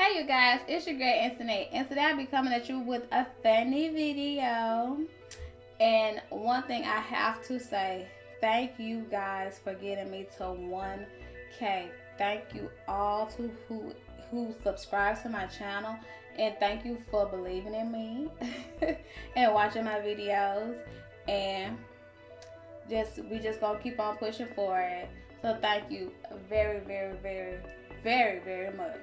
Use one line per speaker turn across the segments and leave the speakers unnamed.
Hey you guys, it's your girl Internet, and today I'll be coming at you with a funny video. And one thing I have to say, thank you guys for getting me to 1K. Thank you all to who subscribes to my channel, and thank you for believing in me and watching my videos. And we just gonna keep on pushing forward. So thank you very, very, very, very, very much.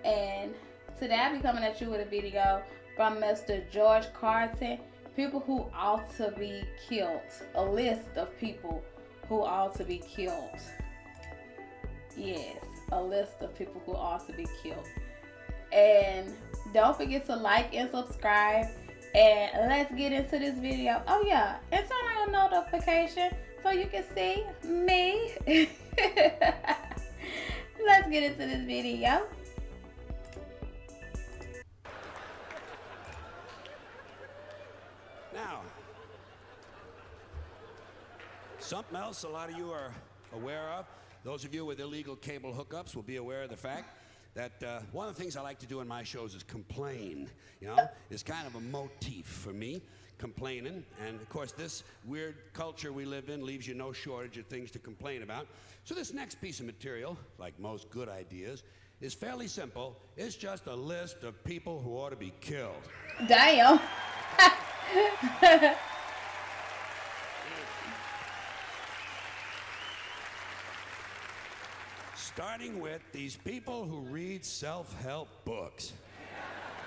And today I'll be coming at you with a video from Mr. George Carlin, people who ought to be killed. A list of people who ought to be killed. Yes, a list of people who ought to be killed. And don't forget to like and subscribe. And let's get into this video. Oh yeah, and turn on your notification so you can see me. Let's get into this video.
Now, something else a lot of you are aware of, those of you with illegal cable hookups will be aware of the fact that one of the things I like to do in my shows is complain. You know, it's kind of a motif for me, complaining. And of course, this weird culture we live in leaves you no shortage of things to complain about. So this next piece of material, like most good ideas, is fairly simple. It's just a list of people who ought to be killed.
Damn.
Starting with these people who read self-help books.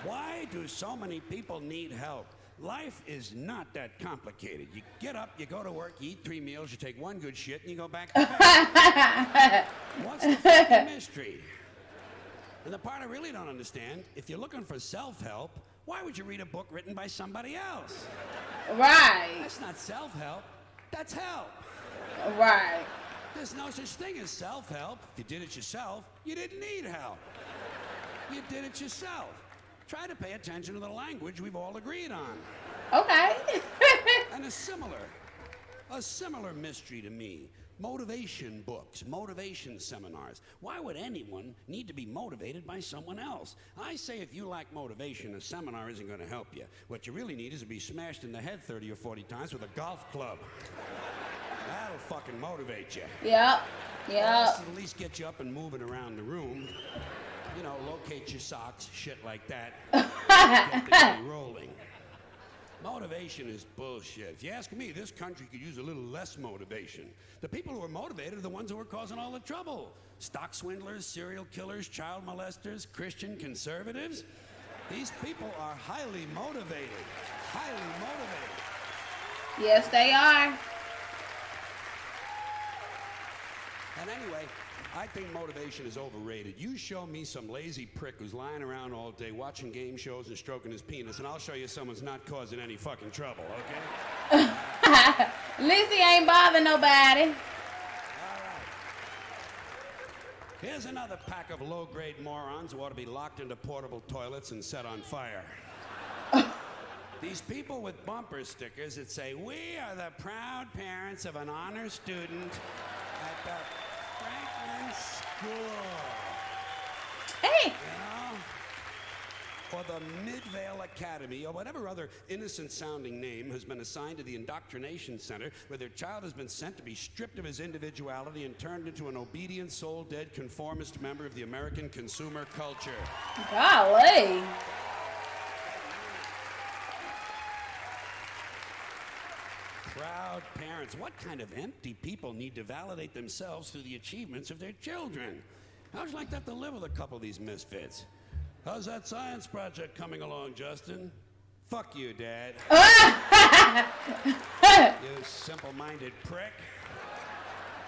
Why do so many people need help? Life is not that complicated. You get up, you go to work, you eat 3 meals, you take one good shit, and you go back to bed. What's the fucking mystery? And the part I really don't understand, if you're looking for self-help, why would you read a book written by somebody else?
Right.
That's not self-help, that's help.
Right.
There's no such thing as self-help. If you did it yourself, you didn't need help. You did it yourself. Try to pay attention to the language we've all agreed on.
Okay.
And a similar mystery to me. Motivation books, motivation seminars. Why would anyone need to be motivated by someone else? I say if you lack motivation, a seminar isn't going to help you. What you really need is to be smashed in the head 30 or 40 times with a golf club. That'll fucking motivate you.
Yep.
At least get you up and moving around the room. You know, locate your socks, shit like that. Get the day rolling. Motivation is bullshit. If you ask me, this country could use a little less motivation. The people who are motivated are the ones who are causing all the trouble. Stock swindlers, serial killers, child molesters, Christian conservatives. These people are highly motivated. Highly motivated.
Yes, they are.
And anyway, I think motivation is overrated. You show me some lazy prick who's lying around all day watching game shows and stroking his penis, and I'll show you someone's not causing any fucking trouble, okay?
At least he ain't bothering nobody.
All right. Here's another pack of low-grade morons who ought to be locked into portable toilets and set on fire. These people with bumper stickers that say, "We are the proud parents of an honor student at the Franklin School."
Hey.
You know? Or the Midvale Academy, or whatever other innocent-sounding name has been assigned to the indoctrination center where their child has been sent to be stripped of his individuality and turned into an obedient, soul-dead, conformist member of the American consumer culture.
Golly.
Proud parents. What kind of empty people need to validate themselves through the achievements of their children? How'd you like that to live with a couple of these misfits? How's that science project coming along, Justin? Fuck you, Dad. You simple-minded prick.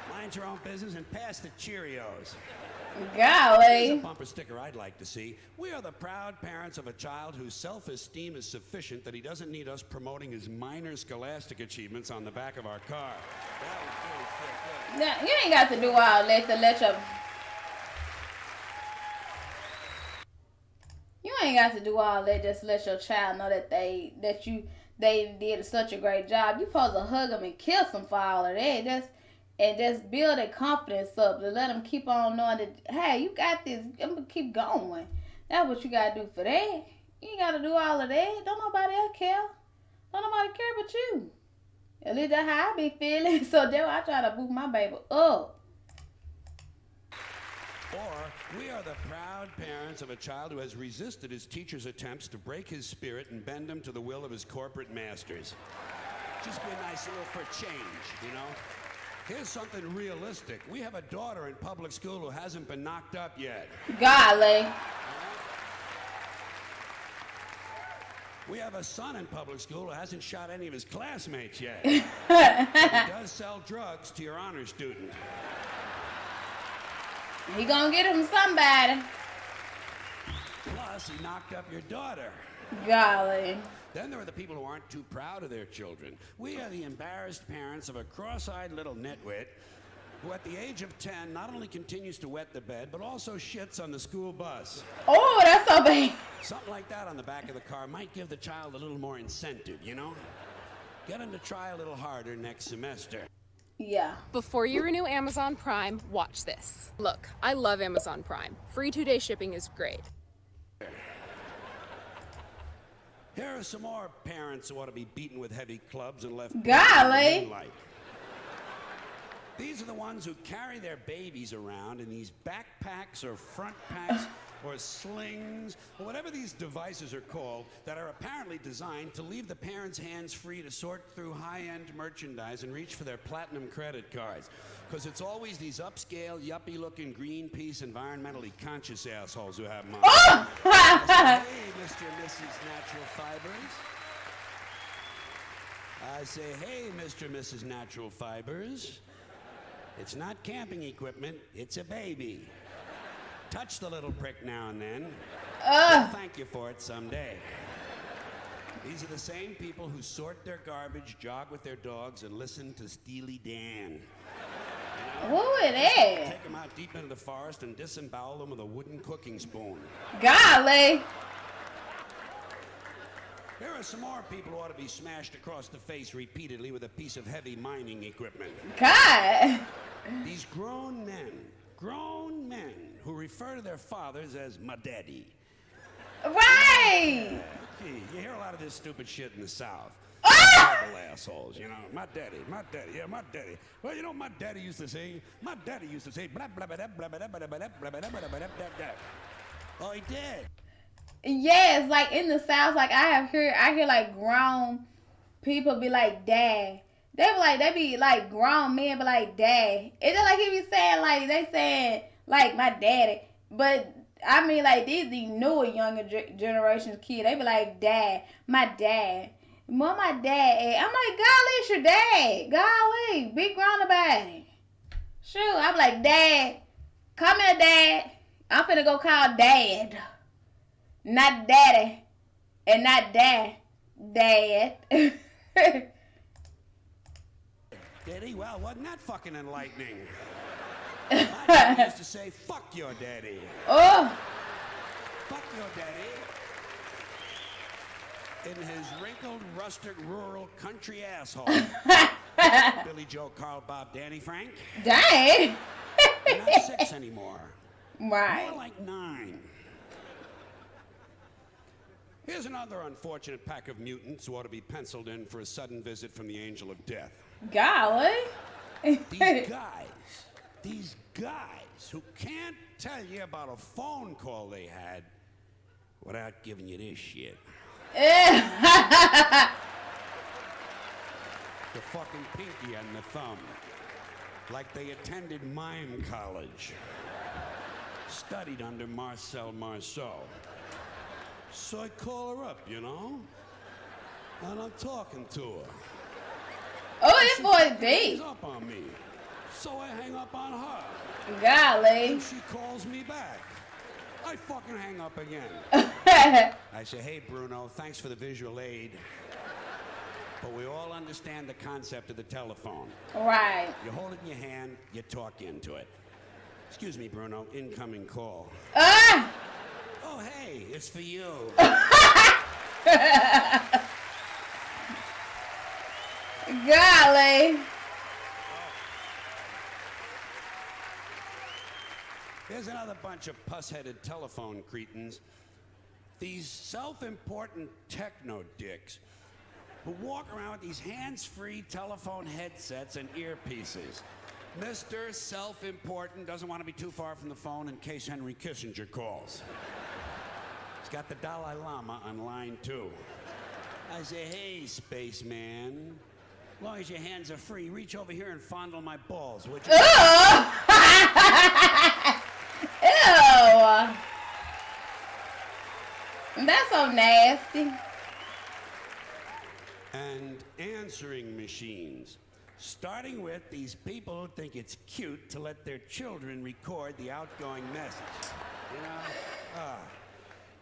Mind your own business and pass the Cheerios.
Golly.
Here's a bumper sticker I'd like to see. We are the proud parents of a child whose self-esteem is sufficient that he doesn't need us promoting his minor scholastic achievements on the back of our car. That was really good.
Now, you ain't got to do all that to let your... You ain't got to do all that just to let your child know that they did such a great job. You supposed to hug them and kiss them for all of that. And just build their confidence up to let them keep on knowing that, hey, you got this. I'm going to keep going. That's what you gotta do for that. You ain't gotta do all of that. Don't nobody else care. Don't nobody care but you. At least that's how I be feeling. So that's why I try to boot my baby up.
Or we are the proud parents of a child who has resisted his teacher's attempts to break his spirit and bend him to the will of his corporate masters. Just be nice a little for a change, you know? Here's something realistic. We have a daughter in public school who hasn't been knocked up yet.
Golly.
We have a son in public school who hasn't shot any of his classmates yet. He does sell drugs to your honor student.
He gonna get him somebody.
Plus, he knocked up your daughter.
Golly.
Then there are the people who aren't too proud of their children. We are the embarrassed parents of a cross-eyed little nitwit who at the age of 10 not only continues to wet the bed, but also shits on the school bus.
Oh, that's so bad.
Something like that on the back of the car might give the child a little more incentive, you know? Get him to try a little harder next semester.
Yeah.
Before you renew Amazon Prime, watch this. Look, I love Amazon Prime. Free 2-day shipping is great.
Here are some more parents who ought to be beaten with heavy clubs and left.
Golly.
These are the ones who carry their babies around in these backpacks or front packs or slings or whatever these devices are called that are apparently designed to leave the parents' hands free to sort through high-end merchandise and reach for their platinum credit cards. Because it's always these upscale, yuppie-looking Greenpeace, environmentally conscious assholes who have money.
Oh!
Hey, Mr. and Mrs. Natural Fibers. I say, hey, Mr. and Mrs. Natural Fibers. It's not camping equipment, it's a baby. Touch the little prick now and then. We'll thank you for it someday. These are the same people who sort their garbage, jog with their dogs, and listen to Steely Dan.
Who is that?
Take them out deep into the forest and disembowel them with a wooden cooking spoon.
Golly.
Here are some more people who ought to be smashed across the face repeatedly with a piece of heavy mining equipment.
God.
These grown men who refer to their fathers as my daddy.
Right.
Gee, you hear a lot of this stupid shit in the South. Terrible assholes, you know. My daddy, yeah, my daddy. Well, you know what my daddy used to say? My daddy used to say, blah, blah, blah, blah, blah, blah, blah, blah, blah, blah, blah, blah, blah, blah. Oh, he did.
Yes, like in the South, like I hear like grown people be like, dad. They be like grown men, but like dad. It's just like he be saying like they saying like my daddy, but I mean like these the newer younger generations kid. They be like dad, my dad. Where my dad at? I'm like, golly, it's your dad. Golly, be grown about it. Shoot, I'm like, dad, come here, dad. I'm finna go call dad. Not daddy. And not dad. Dad.
Did he? Well, wasn't that fucking enlightening? My daddy used to say, fuck your daddy.
Oh.
Fuck your daddy. In his wrinkled, rustic, rural, country asshole. Billy Joe, Carl, Bob, Danny, Frank.
Dang.
You're not 6 anymore.
Right.
More like 9. Here's another unfortunate pack of mutants who ought to be penciled in for a sudden visit from the angel of death.
Golly.
These guys who can't tell you about a phone call they had without giving you this shit. The fucking pinky and the thumb. Like they attended mime college. Studied under Marcel Marceau. So I call her up, you know? And I'm talking to her.
Oh, this boy
Hangs
deep.
up on me. So I hang up on her.
Golly.
And she calls me back. I fucking hang up again. I say, hey, Bruno, thanks for the visual aid. But we all understand the concept of the telephone.
Right.
You hold it in your hand, you talk into it. Excuse me, Bruno, incoming call.
Ah!
Oh, hey, it's for you.
Golly.
Here's another bunch of puss-headed telephone cretins. These self-important techno dicks who walk around with these hands-free telephone headsets and earpieces. Mr. Self-Important doesn't want to be too far from the phone in case Henry Kissinger calls. He's got the Dalai Lama on line 2. I say, hey, spaceman. As long as your hands are free, reach over here and fondle my balls, would you?
Ew! Ew! That's so nasty.
And answering machines. Starting with these people who think it's cute to let their children record the outgoing message. You know?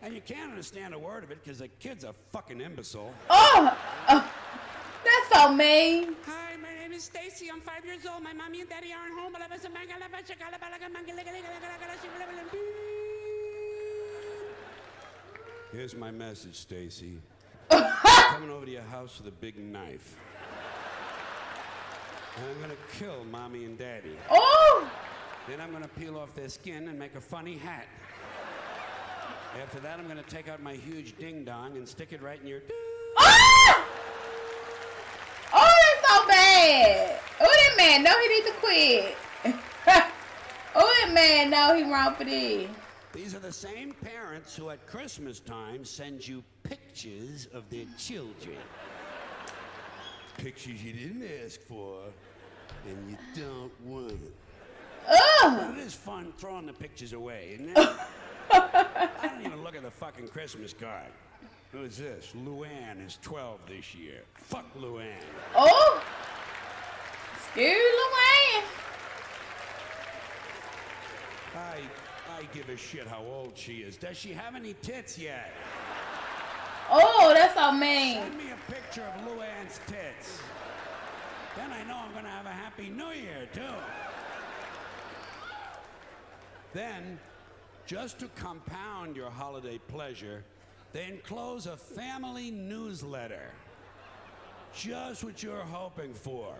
And you can't understand a word of it because the kid's a fucking imbecile.
Oh! That's so mean.
Hi, my name is Stacy. I'm 5 years old. My mommy and daddy aren't home. Here's my message, Stacy. I'm coming over to your house with a big knife. And I'm gonna kill mommy and daddy.
Oh!
Then I'm gonna peel off their skin and make a funny hat. After that, I'm gonna take out my huge ding-dong and stick it right in your...
Oh! Oh, that's so bad. Oh, that man know he need to quit. Oh, that man know he wrong for this.
These are the same parents who at Christmas time send you pictures of their children. Pictures you didn't ask for and you don't want.
Ugh.
It is fun throwing the pictures away, isn't it? I don't even look at the fucking Christmas card. Who is this? Luann is 12 this year. Fuck Luann.
Oh! Screw Luann.
I give a shit how old she is. Does she have any tits yet?
Oh, that's so mean.
Send me a picture of Luann's tits. Then I know I'm gonna have a happy new year, too. Then, just to compound your holiday pleasure, they enclose a family newsletter. Just what you're hoping for.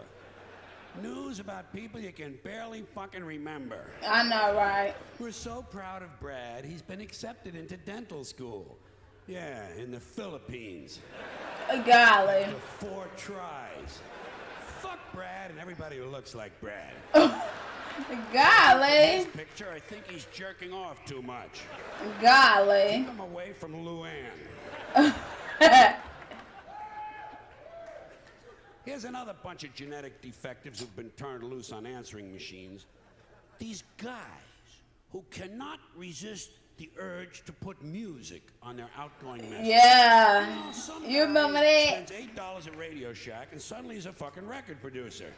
News about people you can barely fucking remember.
I know, right?
We're so proud of Brad. He's been accepted into dental school. Yeah, in the Philippines.
Golly.
After 4 tries. Fuck Brad and everybody who looks like Brad.
Golly.
In this picture, I think he's jerking off too much.
Golly.
Keep him away from Luann. Here's another bunch of genetic defectives who've been turned loose on answering machines. These guys who cannot resist the urge to put music on their outgoing message.
Yeah.
You know, some
You remember
guy
that?
spends $8 at Radio Shack and suddenly he's a fucking record producer.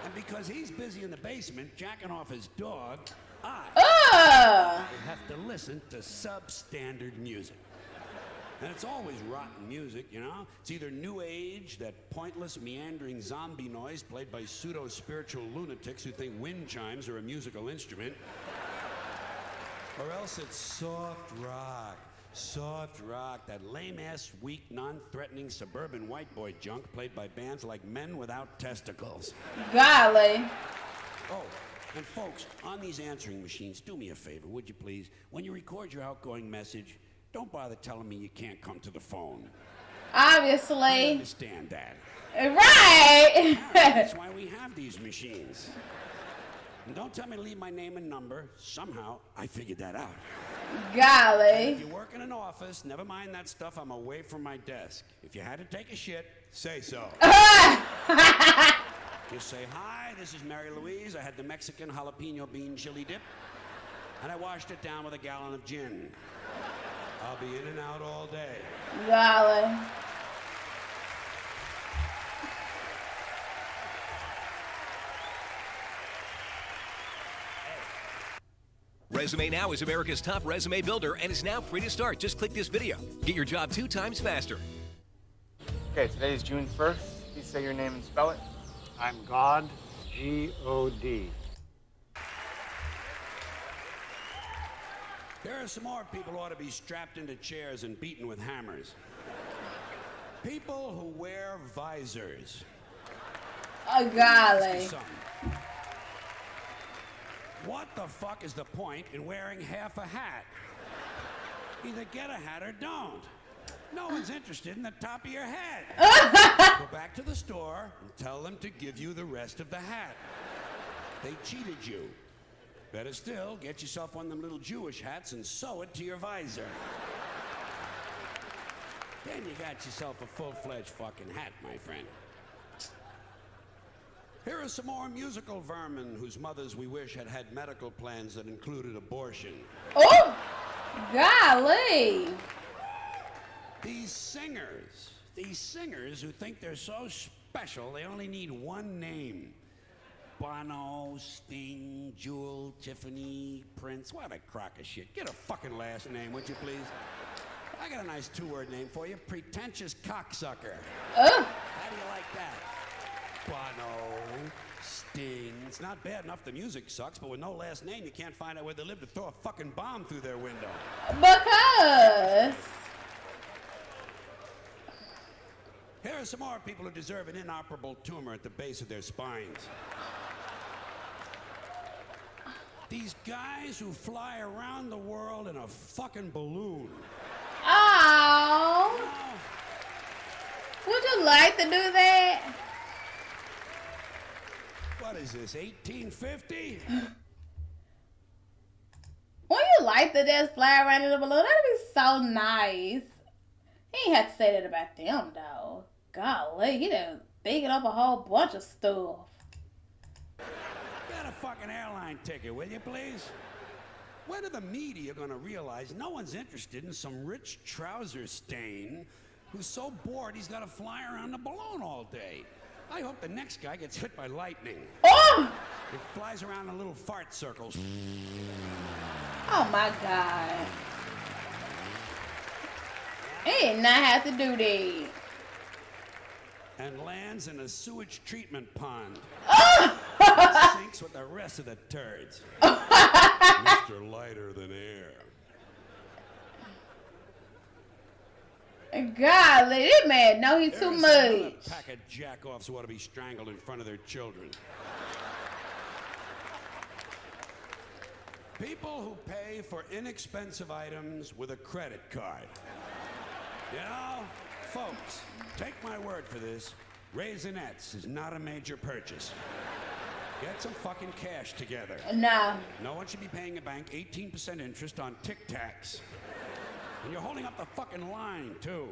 And because he's busy in the basement jacking off his dog, I will have to listen to substandard music. And it's always rotten music, you know? It's either new age, that pointless, meandering zombie noise played by pseudo-spiritual lunatics who think wind chimes are a musical instrument. Or else it's soft rock, that lame-ass, weak, non-threatening suburban white boy junk played by bands like Men Without Testicles.
Golly.
Oh, and folks, on these answering machines, do me a favor, would you please? When you record your outgoing message, don't bother telling me you can't come to the phone. I
Obviously.
understand that.
Right.
That's why we have these machines. And don't tell me to leave my name and number. Somehow, I figured that out.
Golly.
If you work in an office, never mind that stuff, I'm away from my desk. If you had to take a shit, say so. Just say, hi, this is Mary Louise. I had the Mexican jalapeno bean chili dip, and I washed it down with a gallon of gin. I'll be in and out all day.
Golly.
Resume Now is America's top resume builder and is now free to start. Just click this video. Get your job 2 times faster.
Okay, today is June 1st. Please say your name and spell it.
I'm God, G-O-D.
There are some more people who ought to be strapped into chairs and beaten with hammers. People who wear visors.
Oh, golly.
Something. What the fuck is the point in wearing half a hat? Either get a hat or don't. No one's interested in the top of your head. Go back to the store and tell them to give you the rest of the hat. They cheated you. Better still, get yourself one of them little Jewish hats and sew it to your visor. Then you got yourself a full-fledged fucking hat, my friend. Here are some more musical vermin whose mothers we wish had had medical plans that included abortion.
Oh, golly.
These singers who think they're so special, they only need one name. Bono, Sting, Jewel, Tiffany, Prince. What a crock of shit. Get a fucking last name, would you please? I got a nice two-word name for you. Pretentious cocksucker. How do you like that? Bono, Sting. It's not bad enough the music sucks, but with no last name, you can't find out where they live to throw a fucking bomb through their window.
Because...
Here are some more people who deserve an inoperable tumor at the base of their spines. These guys who fly around the world in a fucking balloon.
Oh. Would you like to do that?
What is this, 1850?
Would you like to just fly around in a balloon? That'd be so nice. He ain't had to say that about them, though. Golly, he done thinking up a whole bunch of stuff.
Get a fucking airline ticket, will you, please? When are the media gonna realize no one's interested in some rich trouser stain who's so bored he's gotta fly around the balloon all day? I hope the next guy gets hit by lightning.
Oh!
It flies around in little fart circles.
Oh my God. He did not have to do that.
And lands in a sewage treatment pond.
Oh!
Sinks with the rest of the turds. Mr. Lighter than air.
Golly, this man know he too much.
A pack of jack-offs who ought to be strangled in front of their children. People who pay for inexpensive items with a credit card. You know, folks, take my word for this. Raisinets is not a major purchase. Get some fucking cash together.
No.
No one should be paying a bank 18% interest on Tic Tacs. And you're holding up the fucking line, too.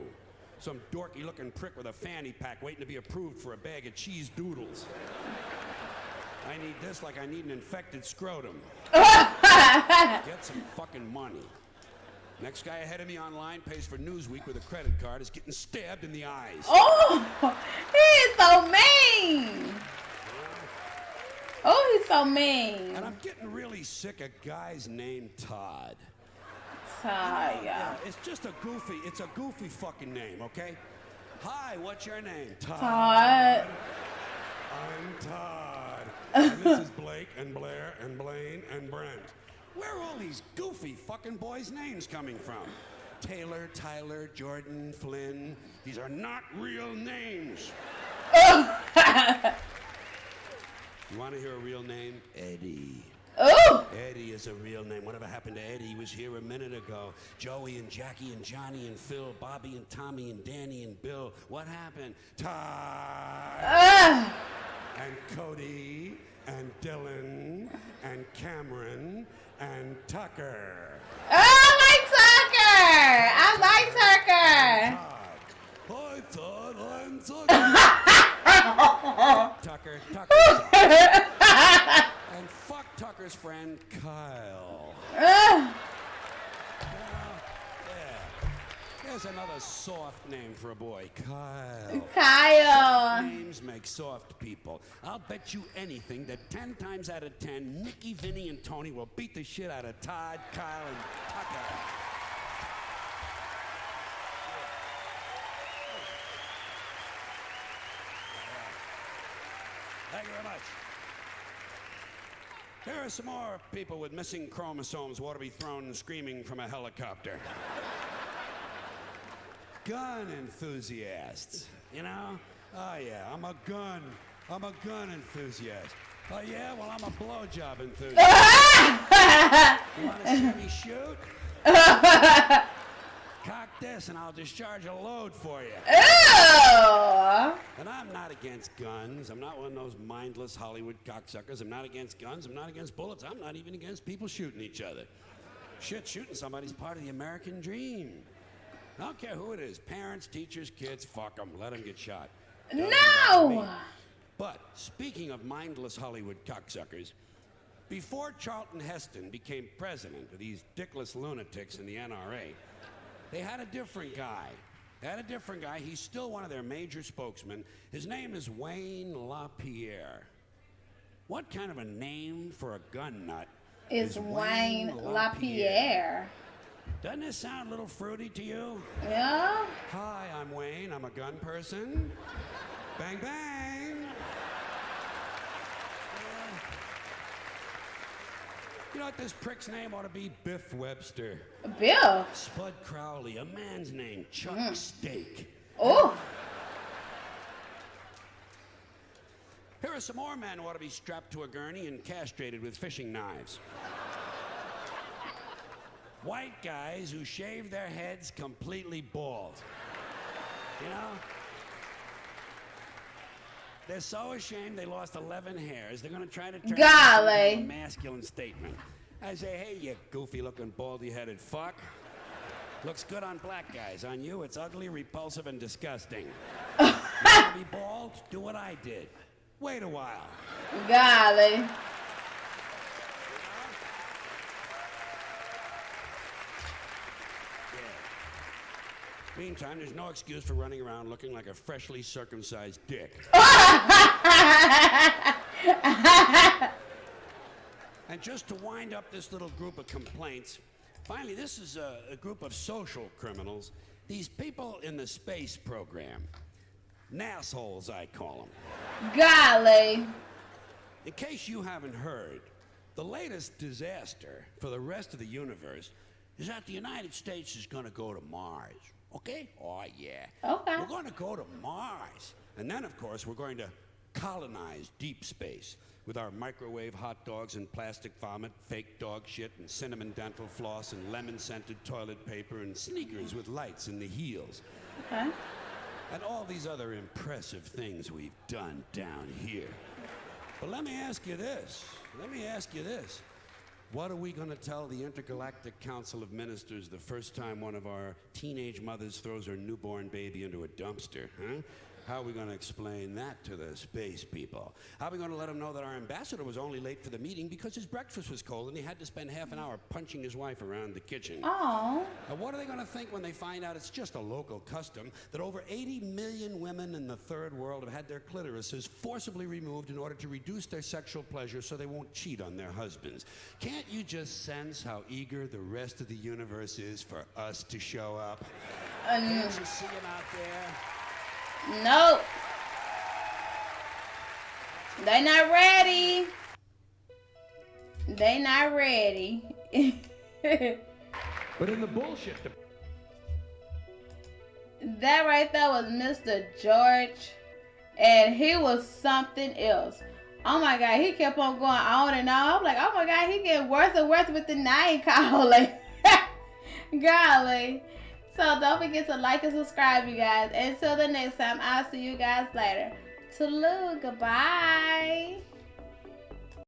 Some dorky-looking prick with a fanny pack waiting to be approved for a bag of cheese doodles. I need this like I need an infected scrotum. Get some fucking money. Next guy ahead of me online pays for Newsweek with a credit card is getting stabbed in the eyes.
Oh, he's so mean. Oh, he's so mean.
And I'm getting really sick of guys named Todd.
Todd,
Yeah, it's just a goofy fucking name, okay? Hi, what's your name? Todd.
Todd.
I'm Todd. And this is Blake and Blair and Blaine and Brent. Where are all these goofy fucking boys' names coming from? Taylor, Tyler, Jordan, Flynn. These are not real names. You want to hear a real name? Eddie.
Oh!
Eddie is a real name. Whatever happened to Eddie? He was here a minute ago. Joey and Jackie and Johnny and Phil, Bobby and Tommy and Danny and Bill. What happened? Todd. And Cody and Dylan and Cameron and Tucker.
Oh, I like Tucker. I like Tucker.
Todd. Hi, Todd. I'm Tucker. Tucker. And fuck Tucker's friend, Kyle. Yeah. There's another soft name for a boy, Kyle.
Kyle.
Names make soft people. I'll bet you anything that 10 times out of 10, Nikki, Vinny, and Tony will beat the shit out of Todd, Kyle, and Tucker. Thank you very much. Here are some more people with missing chromosomes who ought to be thrown screaming from a helicopter. Gun enthusiasts, you know? Oh yeah, I'm a gun enthusiast. Oh, yeah? Well, I'm a blowjob enthusiast. You want to see me shoot? Cock this and I'll discharge a load for you.
Ew!
And I'm not against guns. I'm not one of those mindless Hollywood cocksuckers. I'm not against guns. I'm not against bullets. I'm not even against people shooting each other. Shit, shooting somebody's part of the American dream. I don't care who it is. Parents, teachers, kids, fuck them. Let them get shot. Doesn't bother me.
No!
But speaking of mindless Hollywood cocksuckers, before Charlton Heston became president of these dickless lunatics in the NRA, they had a different guy. He's still one of their major spokesmen. His name is Wayne LaPierre. What kind of a name for a gun nut
It's Wayne LaPierre.
Doesn't this sound a little fruity to you?
Yeah?
Hi, I'm Wayne. I'm a gun person. Bang, bang. You know what this prick's name ought to be? Biff Webster.
Bill.
Spud Crowley, a man's name. Chuck Steak.
Oh.
Here are some more men who ought to be strapped to a gurney and castrated with fishing knives. White guys who shave their heads completely bald. You know? They're so ashamed they lost 11 hairs. They're going to try to turn it into a masculine statement. I say, hey, you goofy-looking, baldy-headed fuck. Looks good on black guys. On you, it's ugly, repulsive, and disgusting. You want to be bald? Do what I did. Wait a while.
Golly.
Meantime, there's no excuse for running around looking like a freshly circumcised dick. And just to wind up this little group of complaints, finally, this is a group of social criminals. These people in the space program. Nassholes, I call them.
Golly.
In case you haven't heard, the latest disaster for the rest of the universe is that the United States is going to go to Mars. Okay? Oh, yeah.
Okay.
We're going to go to Mars. And then, of course, we're going to colonize deep space with our microwave hot dogs and plastic vomit, fake dog shit, and cinnamon dental floss, and lemon-scented toilet paper, and sneakers with lights in the heels.
Okay.
And all these other impressive things we've done down here. But let me ask you this. What are we going to tell the Intergalactic Council of Ministers the first time one of our teenage mothers throws her newborn baby into a dumpster, huh? How are we going to explain that to the space people? How are we going to let them know that our ambassador was only late for the meeting because his breakfast was cold and he had to spend half an hour punching his wife around the kitchen?
Oh.
Now, what are they going to think when they find out it's just a local custom that over 80 million women in the third world have had their clitorises forcibly removed in order to reduce their sexual pleasure so they won't cheat on their husbands? Can't you just sense how eager the rest of the universe is for us to show up? Can't you see them out there?
Nope. They not ready. They not ready.
But in the bullshit...
That right there was Mr. George. And he was something else. Oh my God, he kept on going on and on. I'm like, oh my God, he getting worse and worse with the name calling. Golly. So don't forget to like and subscribe, you guys. Until the next time, I'll see you guys later. Toodaloo, goodbye.